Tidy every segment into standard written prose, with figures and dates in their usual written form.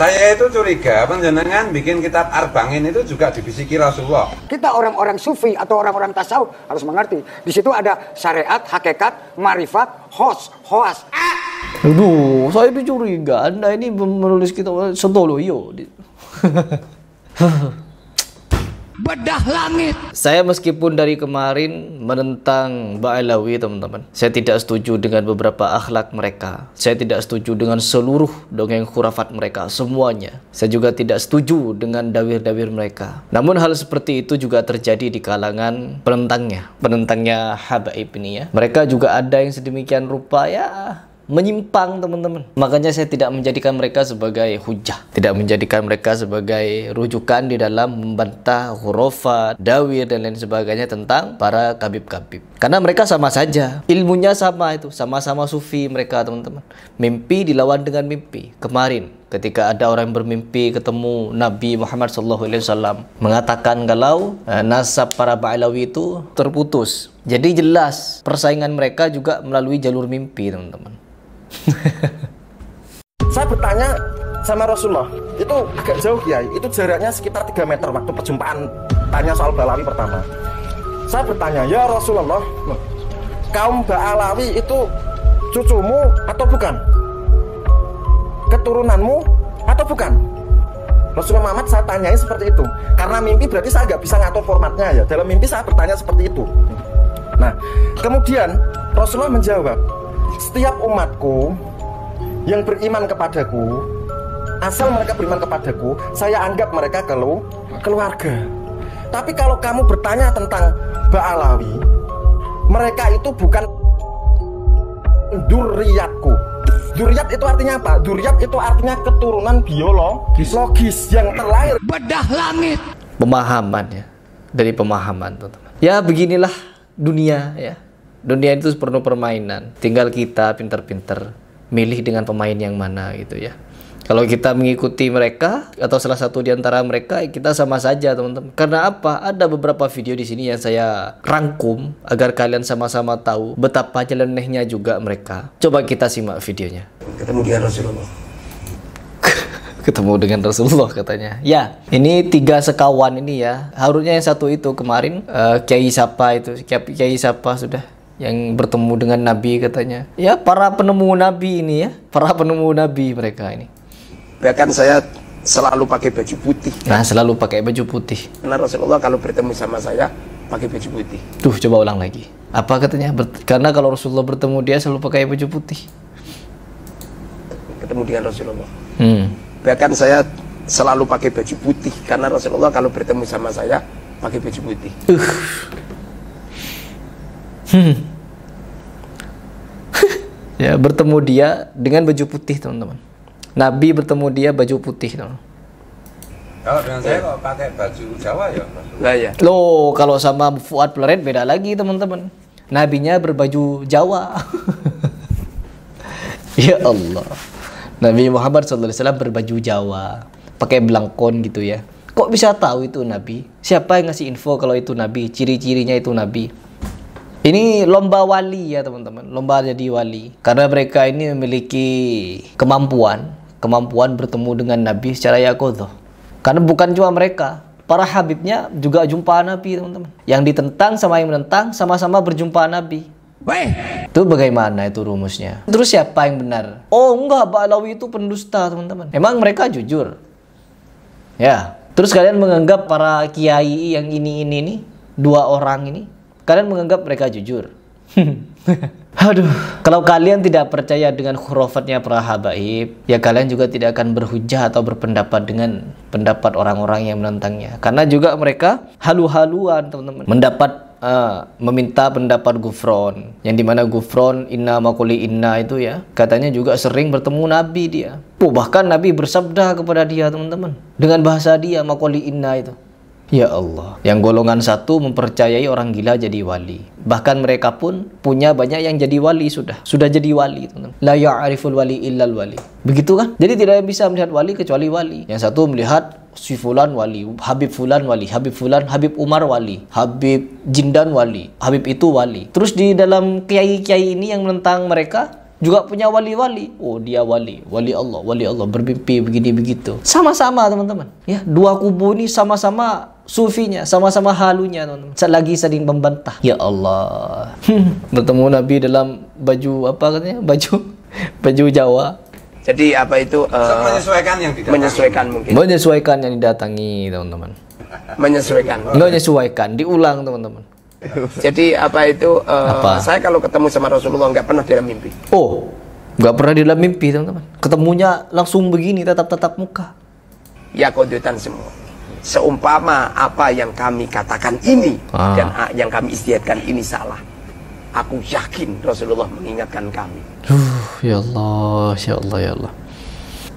Saya itu curiga panjenengan bikin kitab Arba'in itu juga dibisiki Rasulullah. Kita orang-orang sufi atau orang-orang tasawuf harus mengerti. Di situ ada syariat, hakikat, marifat, hoas. Aduh, saya itu curiga Anda ini menulis kitab Sontoloyo. Bedah langit. Saya meskipun dari kemarin menentang Ba'alawi teman-teman, saya tidak setuju dengan beberapa akhlak mereka. Saya tidak setuju dengan seluruh dongeng khurafat mereka, semuanya. Saya juga tidak setuju dengan dawir-dawir mereka. Namun hal seperti itu juga terjadi di kalangan penentangnya Habaib ini ya. Mereka juga ada yang sedemikian rupa ya, menyimpang teman-teman. Makanya saya tidak menjadikan mereka sebagai hujah, tidak menjadikan mereka sebagai rujukan di dalam membantah khurafat, dawir dan lain sebagainya tentang para kabib-kabib. Karena mereka sama saja, ilmunya sama, itu sama-sama sufi mereka teman-teman. Mimpi dilawan dengan mimpi. Kemarin ketika ada orang yang bermimpi ketemu Nabi Muhammad SAW mengatakan kalau nasab para Ba'alawi itu terputus. Jadi jelas persaingan mereka juga melalui jalur mimpi teman-teman. Saya bertanya sama Rasulullah, itu agak jauh Kiai, itu jaraknya sekitar 3 meter waktu perjumpaan tanya soal Ba'alawi pertama. Saya bertanya, ya Rasulullah, kaum Ba'alawi itu cucumu atau bukan? Keturunanmu atau bukan? Rasulullah Muhammad saya tanyai seperti itu. Karena mimpi berarti saya nggak bisa ngatur formatnya ya. Dalam mimpi saya bertanya seperti itu. Nah, kemudian Rasulullah menjawab, setiap umatku yang beriman kepadaku, asal mereka beriman kepadaku, saya anggap mereka keluarga. Tapi kalau kamu bertanya tentang Ba'alawi, mereka itu bukan duriyatku. Duriyat itu artinya apa? Duriyat itu artinya keturunan biologis yang terlahir. Bedah langit. Pemahaman ya, dari pemahaman teman-teman. Ya beginilah dunia ya. Dunia itu penuh permainan. Tinggal kita pinter-pinter milih dengan pemain yang mana gitu ya. Kalau kita mengikuti mereka atau salah satu di antara mereka, kita sama saja teman-teman. Karena apa? Ada beberapa video di sini yang saya rangkum agar kalian sama-sama tahu betapa nyelenehnya juga mereka. Coba kita simak videonya. Ketemu dengan Rasulullah. Ketemu dengan Rasulullah katanya. Ya, ini 3 sekawan ini ya. Harusnya yang satu itu kemarin Kiai siapa itu? Kiai siapa sudah yang bertemu dengan Nabi katanya. Ya, para penemu Nabi ini ya. Para penemu Nabi mereka ini. Bahkan saya selalu pakai baju putih. Nah, selalu pakai baju putih. Karena Rasulullah kalau bertemu sama saya pakai baju putih. Tuh, coba ulang lagi. Apa katanya? Karena kalau Rasulullah bertemu dia selalu pakai baju putih. Ketemu dengan Rasulullah. Bahkan saya selalu pakai baju putih. Karena Rasulullah kalau bertemu sama saya pakai baju putih. Ya, bertemu dia dengan baju putih teman-teman. Nabi bertemu dia baju putih teman-teman. Kalau dengan saya kok pakai baju Jawa ya? Nah ya. Loh, kalau sama Fuad Pleret beda lagi teman-teman. Nabinya berbaju Jawa. Ya Allah. Nabi Muhammad SAW berbaju Jawa, pakai belangkon gitu ya. Kok bisa tahu itu Nabi? Siapa yang ngasih info kalau itu Nabi? Ciri-cirinya itu Nabi. Ini lomba wali ya teman-teman, lomba jadi wali. Karena mereka ini memiliki kemampuan bertemu dengan Nabi secara yaqodzah. Karena bukan cuma mereka, para habibnya juga jumpa Nabi teman-teman. Yang ditentang sama yang menentang sama-sama berjumpa Nabi. Itu bagaimana itu rumusnya? Terus siapa yang benar? Oh enggak, Ba'alawi itu pendusta teman-teman. Emang mereka jujur? Ya. Terus kalian menganggap para kiai yang ini nih, 2 orang ini, kalian menganggap mereka jujur? Aduh, kalau kalian tidak percaya dengan khurafatnya para habaib, ya kalian juga tidak akan berhujah atau berpendapat dengan pendapat orang-orang yang menentangnya. Karena juga mereka halu-haluan teman-teman, meminta pendapat Gufron, yang dimana Gufron inna makuli inna itu ya, katanya juga sering bertemu Nabi dia. Bahkan Nabi bersabda kepada dia teman-teman, dengan bahasa dia makuli inna itu. Ya Allah, yang golongan satu mempercayai orang gila jadi wali. Bahkan mereka pun punya banyak yang jadi wali sudah jadi wali teman-teman. La ya'riful wali illal wali. Begitu kan? Jadi tidak bisa melihat wali kecuali wali. Yang satu melihat si fulan wali, Habib fulan wali, Habib fulan, Habib Umar wali, Habib Jindan wali, Habib itu wali. Terus di dalam kiai-kiai ini yang menentang mereka, juga punya wali-wali. Oh, dia wali Allah, bermimpi begini begitu. Sama-sama teman-teman. Ya, dua kubu ini sama-sama sufinya, sama-sama halunya teman-teman. Lagi saling membantah. Ya Allah. Bertemu Nabi dalam baju apa katanya? Baju Jawa. Jadi apa itu menyesuaikan yang didatangi. menyesuaikan mungkin. Menyesuaikan yang didatangi teman-teman. Menyesuaikan, diulang teman-teman. Jadi apa itu saya kalau ketemu sama Rasulullah nggak pernah dalam mimpi. Oh, nggak pernah di dalam mimpi teman-teman. Ketemunya langsung begini, tatap-tatap muka. Ya kodutan semua. Seumpama apa yang kami katakan ini dan yang kami istiadatkan ini salah, aku yakin Rasulullah mengingatkan kami. Ya Allah, ya Allah, ya Allah.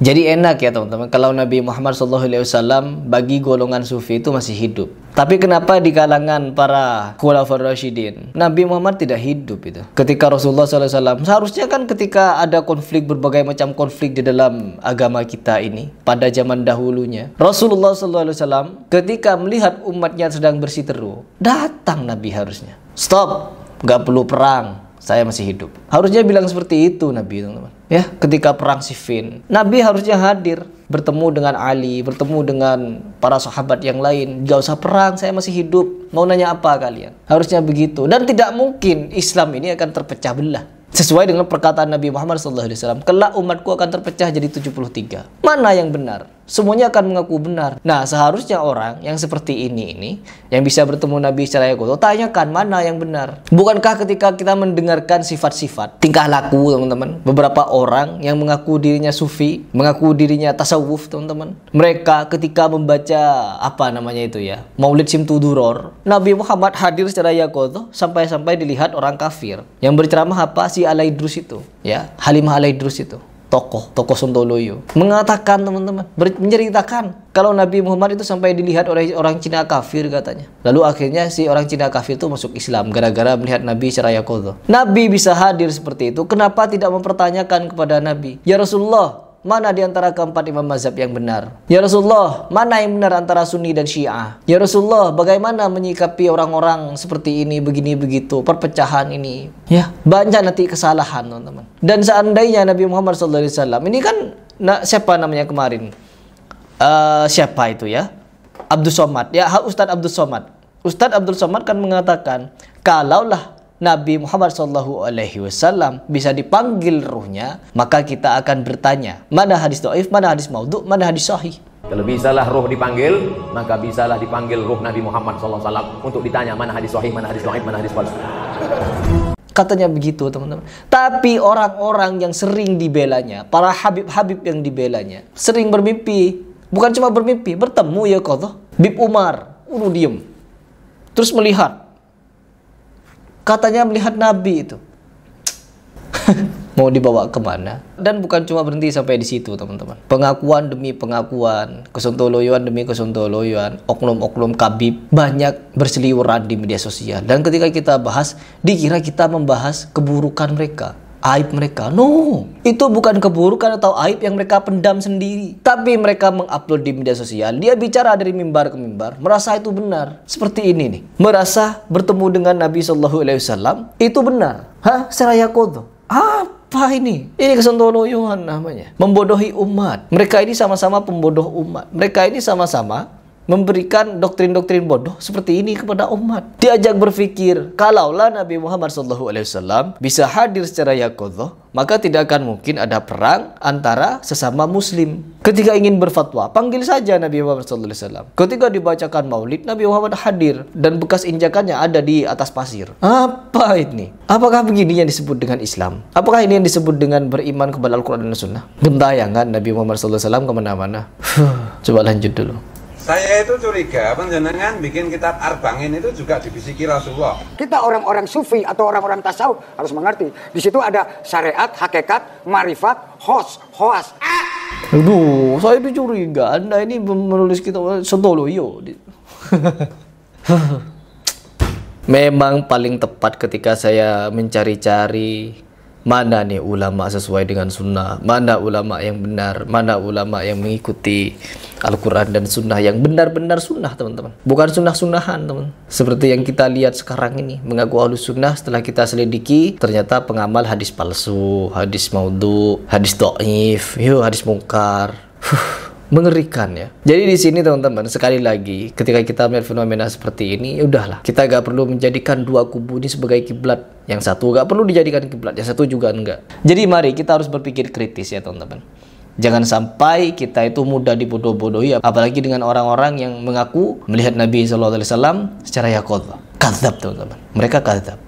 Jadi enak ya teman-teman kalau Nabi Muhammad SAW bagi golongan sufi itu masih hidup. Tapi kenapa di kalangan para Khulafaur Rasyidin Nabi Muhammad tidak hidup itu? Ketika Rasulullah SAW, seharusnya kan ketika ada konflik, berbagai macam konflik di dalam agama kita ini pada zaman dahulunya, Rasulullah SAW ketika melihat umatnya sedang bersiteru, datang Nabi harusnya. Stop, gak perlu perang, saya masih hidup. Harusnya bilang seperti itu Nabi teman-teman. Ya, ketika perang Siffin, Nabi harusnya hadir, bertemu dengan Ali, bertemu dengan para sahabat yang lain. Gak usah perang, saya masih hidup. Mau nanya apa kalian? Harusnya begitu. Dan tidak mungkin Islam ini akan terpecah belah. Sesuai dengan perkataan Nabi Muhammad SAW, kelak umatku akan terpecah jadi 73. Mana yang benar? Semuanya akan mengaku benar. Nah, seharusnya orang yang seperti ini yang bisa bertemu Nabi secara yakuto, tanyakan mana yang benar. Bukankah ketika kita mendengarkan sifat-sifat, tingkah laku teman-teman, beberapa orang yang mengaku dirinya sufi, mengaku dirinya tasawuf teman-teman, mereka ketika membaca apa namanya itu ya, Maulid Simtuduror, Nabi Muhammad hadir secara yakuto sampai-sampai dilihat orang kafir yang berceramah apa, si Alaidrus itu ya, Halimah Alaidrus itu, tokoh Sontoloyo, mengatakan teman-teman, menceritakan kalau Nabi Muhammad itu sampai dilihat oleh orang Cina kafir katanya. Lalu akhirnya si orang Cina kafir itu masuk Islam gara-gara melihat Nabi secara yakuto. Nabi bisa hadir seperti itu, kenapa tidak mempertanyakan kepada Nabi, ya Rasulullah, mana di antara keempat imam mazhab yang benar? Ya Rasulullah, mana yang benar antara Sunni dan Syiah? Ya Rasulullah, bagaimana menyikapi orang-orang seperti ini, begini begitu, perpecahan ini? Ya, banyak nanti kesalahan, teman-teman. Dan seandainya Nabi Muhammad SAW, ini kan siapa namanya kemarin? Siapa itu ya? Abdul Somad. Ya, Ustadz Abdul Somad. Ustadz Abdul Somad kan mengatakan, kalaulah Nabi Muhammad SAW bisa dipanggil ruhnya, maka kita akan bertanya, mana hadis dhaif, mana hadis maudhu, mana hadis sahih. Kalau bisalah ruh dipanggil, maka bisalah dipanggil ruh Nabi Muhammad SAW untuk ditanya mana hadis sahih, mana hadis dhaif, mana hadis palsu. Katanya begitu teman-teman. Tapi orang-orang yang sering dibelanya, para habib-habib yang dibelanya, sering bermimpi, bukan cuma bermimpi, bertemu ya kotoh, Bib Umar, diem, terus melihat. Katanya melihat Nabi itu. Mau dibawa kemana? Dan bukan cuma berhenti sampai di situ teman-teman. Pengakuan demi pengakuan, kesontoloyoan demi kesontoloyoan, oknum-oknum kabib banyak berseliweran di media sosial. Dan ketika kita bahas, dikira kita membahas keburukan mereka, aib mereka. No, itu bukan keburukan atau aib yang mereka pendam sendiri, tapi mereka mengupload di media sosial. Dia bicara dari mimbar ke mimbar, merasa itu benar. Seperti ini nih, merasa bertemu dengan Nabi SAW itu benar. Hah? Seraya kodo. Apa ini? Ini kesontoloyoan namanya. Membodohi umat. Mereka ini sama-sama pembodoh umat. Mereka ini sama-sama memberikan doktrin-doktrin bodoh seperti ini kepada umat. Diajak berpikir, kalaulah Nabi Muhammad SAW bisa hadir secara yakodoh, maka tidak akan mungkin ada perang antara sesama muslim. Ketika ingin berfatwa, panggil saja Nabi Muhammad SAW. Ketika dibacakan maulid, Nabi Muhammad hadir dan bekas injakannya ada di atas pasir. Apa ini? Apakah begini yang disebut dengan Islam? Apakah ini yang disebut dengan beriman kepada Al-Quran dan Sunnah? Gentayangan Nabi Muhammad SAW kemana-mana. Coba lanjut dulu. Saya itu curiga panjenengan bikin kitab Arba'in itu juga dibisiki Rasulullah. Kita orang-orang sufi atau orang-orang tasawuf harus mengerti. Di situ ada syariat, hakikat, marifat, khawas. Aduh, saya itu curiga Anda ini menulis kitab Sontoloyo. Memang paling tepat ketika saya mencari-cari Mana nih ulama sesuai dengan sunnah, mana ulama yang benar, mana ulama yang mengikuti Al-Quran dan sunnah yang benar-benar sunnah, teman-teman, bukan sunnah-sunnahan, teman. Seperti yang kita lihat sekarang ini, mengaku ahlus sunnah, setelah kita selidiki ternyata pengamal hadis palsu, hadis maudhu, hadis dhaif, hadis mungkar. Mengerikan ya. Jadi di sini teman-teman, sekali lagi ketika kita melihat fenomena seperti ini, udahlah, kita gak perlu menjadikan dua kubu ini sebagai kiblat. Yang satu gak perlu dijadikan kiblat, yang satu juga enggak. Jadi mari kita harus berpikir kritis ya teman-teman. Jangan sampai kita itu mudah dibodoh-bodohi, apalagi dengan orang-orang yang mengaku melihat Nabi SAW secara yaqadhah. Kadzab teman-teman, mereka kadzab.